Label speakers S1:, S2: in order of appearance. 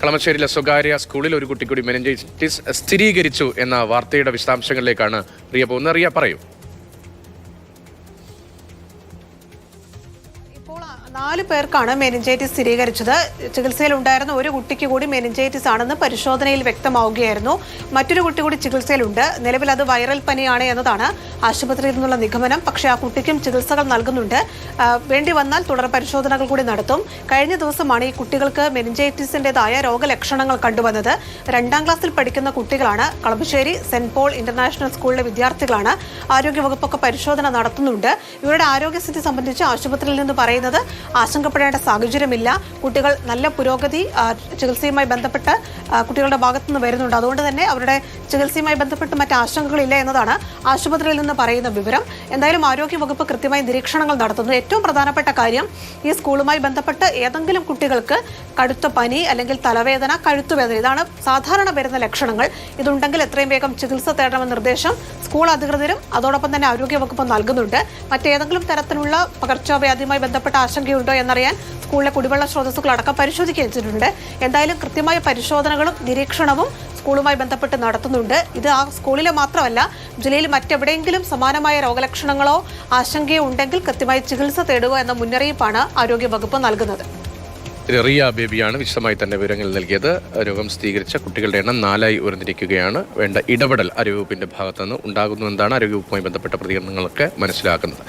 S1: കളമശ്ശേരിയിലെ സ്വകാര്യ സ്കൂളിൽ ഒരു കുട്ടി കൂടി മെനിഞ്ചൈറ്റിസ് സ്ഥിരീകരിച്ചു എന്ന വാർത്തയുടെ വിശദാംശങ്ങളിലേക്കാണ് റിയ പോകുന്നത്. റിയ പറയൂ.
S2: 4 പേർക്കാണ് മെനിഞ്ചൈറ്റിസ് സ്ഥിരീകരിച്ചത്. ചികിത്സയിലുണ്ടായിരുന്ന ഒരു കുട്ടിക്ക് കൂടി മെനിഞ്ചൈറ്റിസ് ആണെന്ന് പരിശോധനയിൽ വ്യക്തമാവുകയായിരുന്നു. മറ്റൊരു കുട്ടി കൂടി ചികിത്സയിലുണ്ട്. നിലവിൽ അത് വൈറൽ പനിയാണ് എന്നതാണ് ആശുപത്രിയിൽ നിന്നുള്ള നിഗമനം. പക്ഷേ ആ കുട്ടിക്കും ചികിത്സകൾ നൽകുന്നുണ്ട്. വേണ്ടി വന്നാൽ തുടർ പരിശോധനകൾ കൂടി നടത്തും. കഴിഞ്ഞ ദിവസമാണ് ഈ കുട്ടികൾക്ക് മെനിഞ്ചൈറ്റിസിൻ്റെതായ രോഗലക്ഷണങ്ങൾ കണ്ടുവന്നത്. 2ാം ക്ലാസ്സിൽ പഠിക്കുന്ന കുട്ടികളാണ്. കളമശ്ശേരി സെന്റ് പോൾ ഇന്റർനാഷണൽ സ്കൂളിലെ വിദ്യാർത്ഥികളാണ്. ആരോഗ്യവകുപ്പൊക്കെ പരിശോധന നടത്തുന്നുണ്ട്. ഇവരുടെ ആരോഗ്യസ്ഥിതി സംബന്ധിച്ച് ആശുപത്രിയിൽ നിന്ന് പറയുന്നത് ആശങ്കപ്പെടേണ്ട സാഹചര്യമില്ല. കുട്ടികൾ നല്ല പുരോഗതി ചികിത്സയുമായി ബന്ധപ്പെട്ട് കുട്ടികളുടെ ഭാഗത്തുനിന്ന് വരുന്നുണ്ട്. അതുകൊണ്ട് തന്നെ അവരുടെ ചികിത്സയുമായി ബന്ധപ്പെട്ട് മറ്റ് ആശങ്കകളില്ല എന്നതാണ് ആശുപത്രിയിൽ നിന്ന് പറയുന്ന വിവരം. എന്തായാലും ആരോഗ്യവകുപ്പ് കൃത്യമായി നിരീക്ഷണങ്ങൾ നടത്തുന്നു. ഏറ്റവും പ്രധാനപ്പെട്ട കാര്യം, ഈ സ്കൂളുമായി ബന്ധപ്പെട്ട് ഏതെങ്കിലും കുട്ടികൾക്ക് കടുത്ത പനി അല്ലെങ്കിൽ തലവേദന, കഴുത്തുവേദന, ഇതാണ് സാധാരണ വരുന്ന ലക്ഷണങ്ങൾ. ഇതുണ്ടെങ്കിൽ എത്രയും വേഗം ചികിത്സ തേടണമെന്ന നിർദ്ദേശം സ്കൂൾ അധികൃതരും അതോടൊപ്പം തന്നെ ആരോഗ്യവകുപ്പ് നൽകുന്നുണ്ട്. മറ്റേതെങ്കിലും തരത്തിലുള്ള പകർച്ചവ്യാധിയുമായി ബന്ധപ്പെട്ട ആശങ്കയുണ്ടോ എന്നറിയാൻ സ്കൂളിലെ കുടിവെള്ള സ്രോതസ്സുകൾ അടക്കം പരിശോധിച്ചിട്ടുണ്ട്. എന്തായാലും കൃത്യമായ പരിശോധനകളും നിരീക്ഷണവും സ്കൂളുമായി ബന്ധപ്പെട്ട് നടത്തുന്നുണ്ട്. ഇത് ആ സ്കൂളിലെ മാത്രമല്ല, ജില്ലയിൽ മറ്റെവിടെയെങ്കിലും സമാനമായ രോഗലക്ഷണങ്ങളോ ആശങ്കയോ ഉണ്ടെങ്കിൽ കൃത്യമായി ചികിത്സ തേടുക എന്ന മുന്നറിയിപ്പാണ് ആരോഗ്യവകുപ്പ് നൽകുന്നത്.
S1: റിയ ബേബിയാണ് വിശദമായി തന്നെ വിവരങ്ങൾ നൽകിയത്. രോഗം സ്ഥിരീകരിച്ച കുട്ടികളുടെ എണ്ണം 4ആയി ഉയർന്നിരിക്കുകയാണ്. വേണ്ട ഇടപെടൽ ആരോഗ്യവകുപ്പിന്റെ ഭാഗത്തുനിന്ന് ഉണ്ടാകുന്നു എന്നാണ് ആരോഗ്യവകുപ്പുമായി ബന്ധപ്പെട്ട പ്രതികരണങ്ങളൊക്കെ മനസ്സിലാക്കുന്നത്.